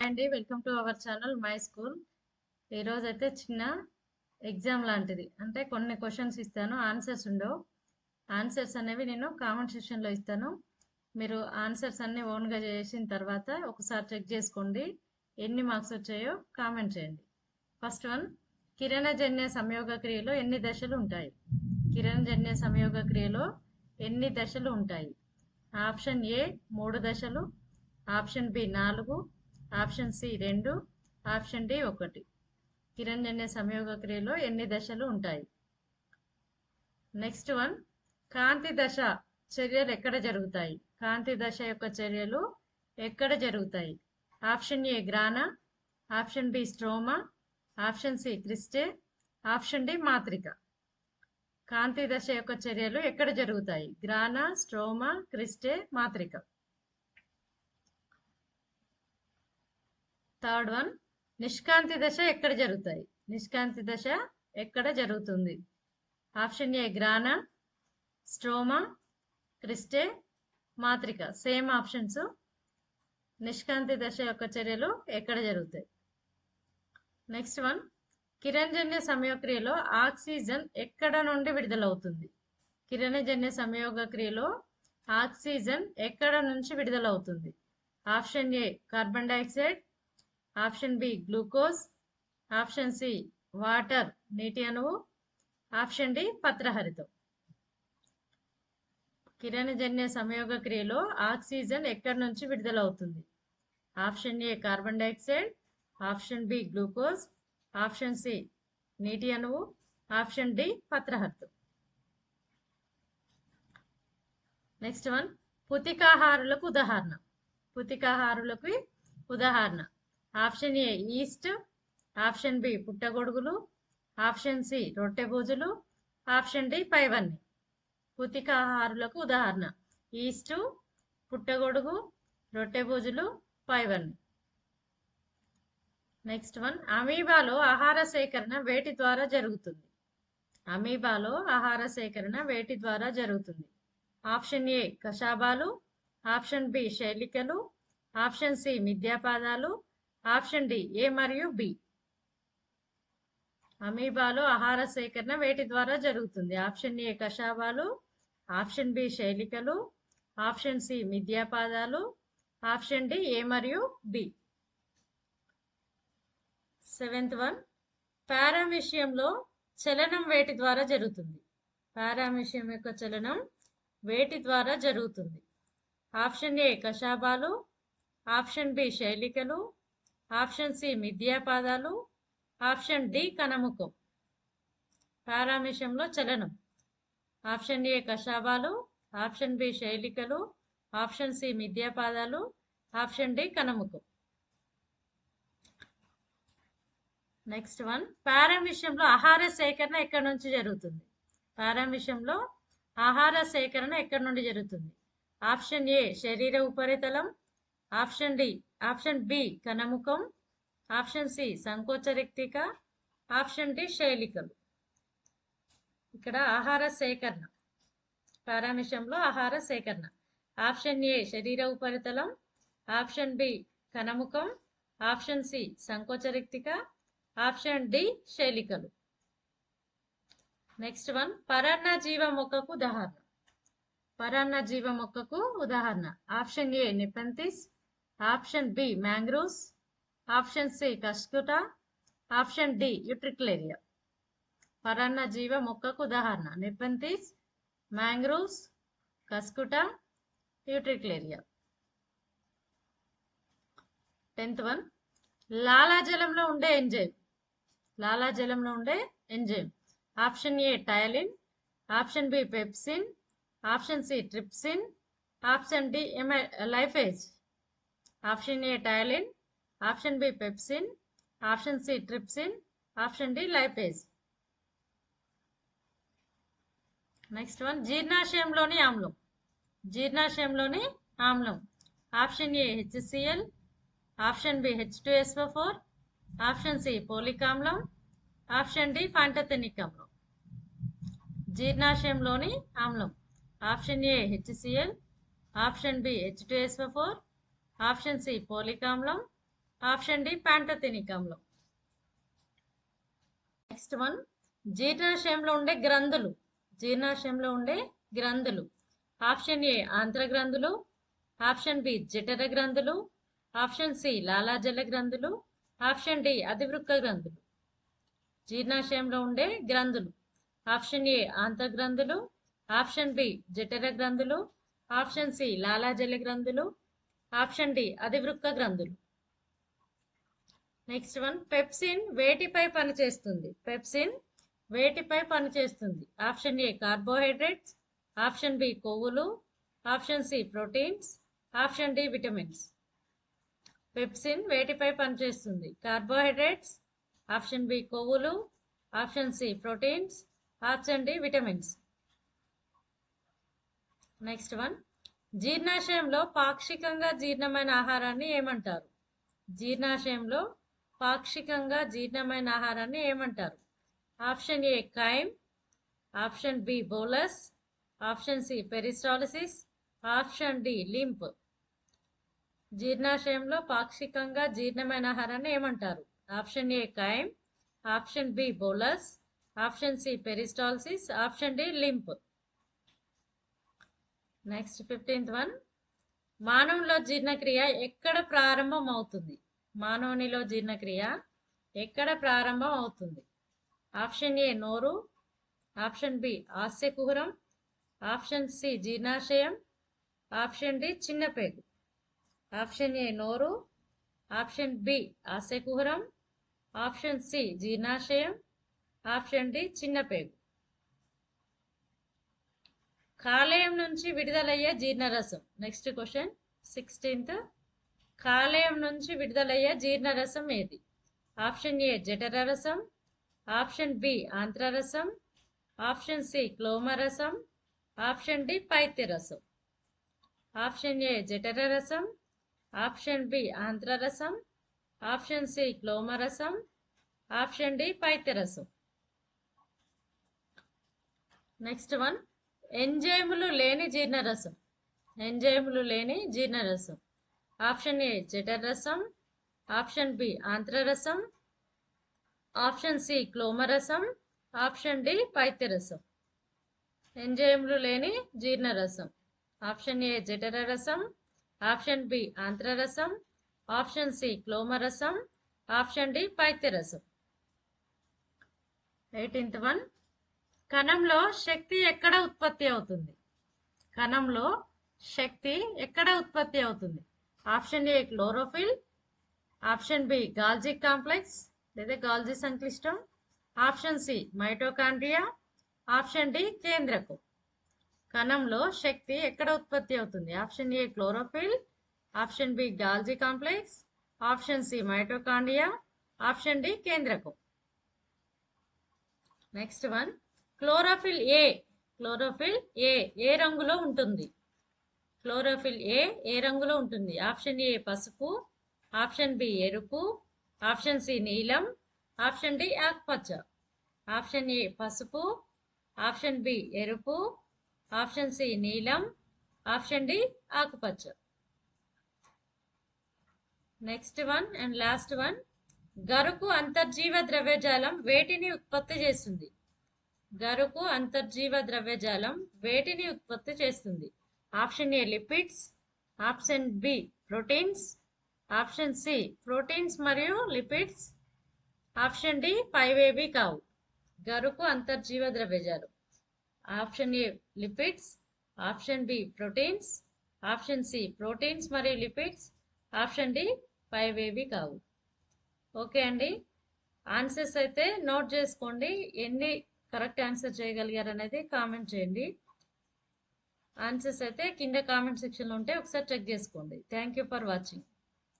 అండి welcome to our channel my school. ఈరోజు అయితే చిన్న ఎగ్జామ్ లాంటిది, అంటే కొన్ని క్వశ్చన్స్ ఇస్తాను, ఆన్సర్స్ ఉండవు. ఆన్సర్స్ అనేవి నేను కామెంట్ సెక్షన్లో ఇస్తాను. మీరు ఆన్సర్స్ అన్ని ఓన్గా చేసిన తర్వాత ఒకసారి చెక్ చేసుకోండి, ఎన్ని మార్క్స్ వచ్చాయో కామెంట్ చేయండి. ఫస్ట్ వన్, కిరణజన్య సంయోగ క్రియలో ఎన్ని దశలు ఉంటాయి? కిరణజన్య సంయోగ క్రియలో ఎన్ని దశలు ఉంటాయి? ఆప్షన్ ఏ 3 దశలు, option B 4, option C 2, option D 1. కిరణజన్య సంయోగ క్రియలో ఎన్ని దశలు ఉంటాయి? నెక్స్ట్ వన్, కాంతి దశ చర్యలు ఎక్కడ జరుగుతాయి? కాంతి దశ యొక్క చర్యలు ఎక్కడ జరుగుతాయి? Option A grana, option B stroma, option C cristae, option D మాత్రిక. కాంతి దశ యొక్క చర్యలు ఎక్కడ జరుగుతాయి? గ్రాన, స్ట్రోమా, క్రిస్టే, మాత్రిక. థర్డ్ వన్, నిష్కాంతి దశ ఎక్కడ జరుగుతాయి? నిష్కాంతి దశ ఎక్కడ జరుగుతుంది? Option A grana, stroma, cristae, మాత్రిక. Same options. నిష్కాంతి దశ యొక్క చర్యలు ఎక్కడ జరుగుతాయి? నెక్స్ట్ వన్, కిరణజన్య సంయోగక్రియలో ఆక్సిజన్ ఎక్కడ నుండి విడుదలవుతుంది? కిరణజన్య సంయోగ క్రియలో ఆక్సిజన్ ఎక్కడ నుంచి విడుదలవుతుంది? Option A carbon dioxide, option B glucose, option C water నీటి అణువు, ఆప్షన్ డి పత్రహరితం. కిరణజన్య సంయోగ క్రియలో ఆక్సిజన్ ఎక్కడి నుంచి విడుదలవుతుంది? Option A carbon dioxide, option B glucose, option C నీటి అణువు, ఆప్షన్ డి పత్రహరితం. నెక్స్ట్ వన్, పుతికాహారులకు ఉదాహరణ. పుతికాహారులకు ఉదాహరణ. Option A yeast, option B పుట్టగొడుగులు, ఆప్షన్ సి రొట్టెబూజులు, ఆప్షన్ డి పైవన్నీ. పుతికాహారులకు ఉదాహరణ ఈస్ట్, పుట్టగొడుగు, రొట్టెబూజులు, పైవన్నీ. నెక్స్ట్ వన్, అమీబాలో ఆహార సేకరణ వేటి ద్వారా జరుగుతుంది? అమీబాలో ఆహార సేకరణ వేటి ద్వారా జరుగుతుంది? ఆప్షన్ ఏ కషాబాలు, ఆప్షన్ బి శైలికలు, ఆప్షన్ సి మిథ్యాపాదాలు, ఆప్షన్ డి ఏ మరియు బి. అమీబాలో ఆహార సేకరణ వేటి ద్వారా జరుగుతుంది? ఆప్షన్ ఏ కషాబాలు, ఆప్షన్ బి శైలికలు, ఆప్షన్ సి మిథ్యాపాదాలు, ఆప్షన్ డి ఏ మరియు బి. సెవెంత్ వన్, పారామిషియంలో చలనం వేటి ద్వారా జరుగుతుంది? పారామిషియం యొక్క చలనం వేటి ద్వారా జరుగుతుంది? ఆప్షన్ ఏ కషాబాలు, ఆప్షన్ బి శైలికలు, ఆప్షన్ సి మిథ్యాపాదాలు, ఆప్షన్ డి కణముఖం. పారామిషంలో చలనం ఆప్షన్ ఏ కషాబాలు, ఆప్షన్ బి శైలికలు, ఆప్షన్ సి మిథ్యాపాదాలు, ఆప్షన్ డి కణముఖం. నెక్స్ట్ వన్, పారామిషంలో ఆహార సేకరణ ఎక్కడి నుంచి జరుగుతుంది? పారామిషంలో ఆహార సేకరణ ఎక్కడి నుండి జరుగుతుంది? ఆప్షన్ ఏ శరీర ఉపరితలం, ఆప్షన్ బి కణముఖం, ఆప్షన్ సి సంకోచరిక్తిక, ఆప్షన్ డి శైలికలు. ఇక్కడ ఆహార సేకరణ, పారామిషంలో ఆహార సేకరణ ఆప్షన్ ఏ శరీర ఉపరితలం, ఆప్షన్ బి కణముఖం, ఆప్షన్ సి సంకోచరిక్తిక, ఆప్షన్ డి శైలికలు. నెక్స్ట్ వన్, పరాన్నజీవ మొక్కకు ఉదాహరణ. పరాన్నజీవ మొక్కకు ఉదాహరణ. Option A Nepenthes, option B mangroves, option C Cuscuta, option D Utricularia. పరాన్నజీవ మొక్కకు ఉదాహరణ నెపెంథిస్, మ్యాంగ్రూవ్స్, కస్కుటా, యూట్రిక్లేరియా. 10th వన్, లాలాజలంలో ఉండే ఎంజైమ్. లాలాజలంలో ఉండే enzyme. Option A ptyalin, option B pepsin, option C trypsin, option D lipase. Option A ptyalin, option B pepsin, option C trypsin, option D lipase. Next one, జీర్ణాశయంలోని ఆమ్లం. జీర్ణాశయంలోని ఆమ్లం. Option A HCl, option B H2SO4, option C folic ఆమ్లం, option D pantothenic ఆమ్లం. జీర్ణాశయంలోని ఆమ్లం. Option A HCl, option B H2SO4, option C folic ఆమ్లం, option D pantothenic ఆమ్లం. నెక్స్ట్ వన్, జీర్ణాశయంలో ఉండే గ్రంథులు. జీర్ణాశయంలో ఉండే గ్రంథులు. ఆప్షన్ ఏ ఆంత్ర గ్రంథులు, ఆప్షన్ బి జఠర గ్రంథులు, ఆప్షన్ సి లాలాజల గ్రంథులు, ఆప్షన్ డి అధివృక్క గ్రంథులు. జీర్ణాశయంలో ఉండే గ్రంథులు. ఆప్షన్ ఏ ఆంత్ర గ్రంథులు, ఆప్షన్ బి జఠర గ్రంథులు, ఆప్షన్ సి లాలాజల గ్రంథులు, ఆప్షన్ డి అధివృక్క గ్రంథులు. నెక్స్ట్ వన్, పెప్సిన్ వేటిపై పనిచేస్తుంది? పెప్సిన్ వేటిపై పనిచేస్తుంది? Option A carbohydrates, option B కొవ్వులు, option C proteins, option D vitamins. Pepsin వేటిపై పనిచేస్తుంది? కార్బోహైడ్రేట్స్, ఆప్షన్ బి కొవ్వులు, option C proteins, option D vitamins. Next one, జీర్ణాశయంలో పాక్షికంగా జీర్ణమైన ఆహారాన్ని ఏమంటారు? జీర్ణాశయంలో పాక్షికంగా జీర్ణమైన ఆహారాన్ని ఏమంటారు? Option A chyme, option B bolus, option C peristalsis, option D lymph. జీర్ణాశయంలో పాక్షికంగా జీర్ణమైన ఆహారాన్ని ఏమంటారు? Option A chyme, option B bolus, option C peristalsis, option D lymph. Next 15th one, మానవునిలో జీర్ణక్రియ ఎక్కడ ప్రారంభం అవుతుంది? మానవునిలో జీర్ణక్రియ ఎక్కడ ప్రారంభం అవుతుంది? ఆప్షన్ ఏ నోరు, ఆప్షన్ బి ఆస్యకుహరం, ఆప్షన్ సి జీర్ణాశయం, ఆప్షన్ డి చిన్నపేగు. ఆప్షన్ ఏ నోరు, ఆప్షన్ బి ఆస్యకుహరం, ఆప్షన్ సి జీర్ణాశయం, ఆప్షన్ డి చిన్నపేగు. కాలేయం నుంచి విడుదలయ్యే జీర్ణరసం. నెక్స్ట్ క్వశ్చన్ 16th, కాలేయం నుంచి విడుదలయ్యే జీర్ణరసం ఏది? ఆప్షన్ ఏ జఠర రసం, ఆప్షన్ బి ఆంత్రరసం, ఆప్షన్ సి క్లోమరసం, ఆప్షన్ డి పైత్యరసం. ఆప్షన్ ఏ జఠర రసం, ఆప్షన్ బి ఆంత్రరసం, ఆప్షన్ సి క్లోమరసం, ఆప్షన్ డి పైత్యరసం. నెక్స్ట్ వన్, ఎంజైములు లేని జీర్ణరసం. ఎంజైములు లేని జీర్ణరసం. ఆప్షన్ ఏ జఠర రసం, ఆప్షన్ బి ఆంత్రరసం, ఆప్షన్ సి క్లోమరసం, ఆప్షన్ డి పైత్యరసం. ఎంజైములు లేని జీర్ణరసం. ఆప్షన్ ఏ జఠర రసం, ఆప్షన్ బి ఆంత్రరసం, ఆప్షన్ సి క్లోమరసం, ఆప్షన్ డి పైత్యరసం. 18th వన్, కణంలో శక్తి ఎక్కడ ఉత్పత్తి అవుతుంది? కణంలో శక్తి ఎక్కడ ఉత్పత్తి అవుతుంది? Option A chlorophyll, option B Golgi complex లేదా గాల్జీ సంక్లిష్టం, option C mitochondria, option D కేంద్రకం. కణంలో శక్తి ఎక్కడ ఉత్పత్తి అవుతుంది? Option A chlorophyll, option B Golgi complex, option C mitochondria, option D కేంద్రకం. Next one, chlorophyll A. Chlorophyll A ఏ రంగులో ఉంటుంది? క్లోరోఫిల్ ఏ ఏ రంగులో ఉంటుంది? ఆప్షన్ ఏ పసుపు, ఆప్షన్ బి ఎరుపు, ఆప్షన్ సి నీలం, ఆప్షన్ డి ఆకుపచ్చ. ఆప్షన్ ఏ పసుపు, ఆప్షన్ బి ఎరుపు, ఆప్షన్ సి నీలం, ఆప్షన్ డి ఆకుపచ్చ. Next one and last one, గరుకు అంతర్జీవ ద్రవ్యజాలం వేటిని ఉత్పత్తి చేస్తుంది? గరుకు అంతర్జీవ ద్రవ్యజాలం వేటిని ఉత్పత్తి చేస్తుంది? Option A lipids, option B proteins, option C proteins మరియు లిపిడ్స్, ఆప్షన్ డి పైవేవి కావు. గరుకు అంతర్జీవ ద్రవ్యజాలం. Option A lipids, option B proteins, option C proteins మరియు లిపిడ్స్, ఆప్షన్ డి పైవేవి కావు. ఓకే అండి, ఆన్సర్స్ అయితే నోట్ చేసుకోండి. ఎన్ని కరెక్ట్ ఆన్సర్ చేయగలిగారు అనేది కామెంట్ చేయండి. ఆన్సర్స్ అయితే కింద కామెంట్ సెక్షన్లో ఉంటే ఒకసారి చెక్ చేసుకోండి. Thank you for watching.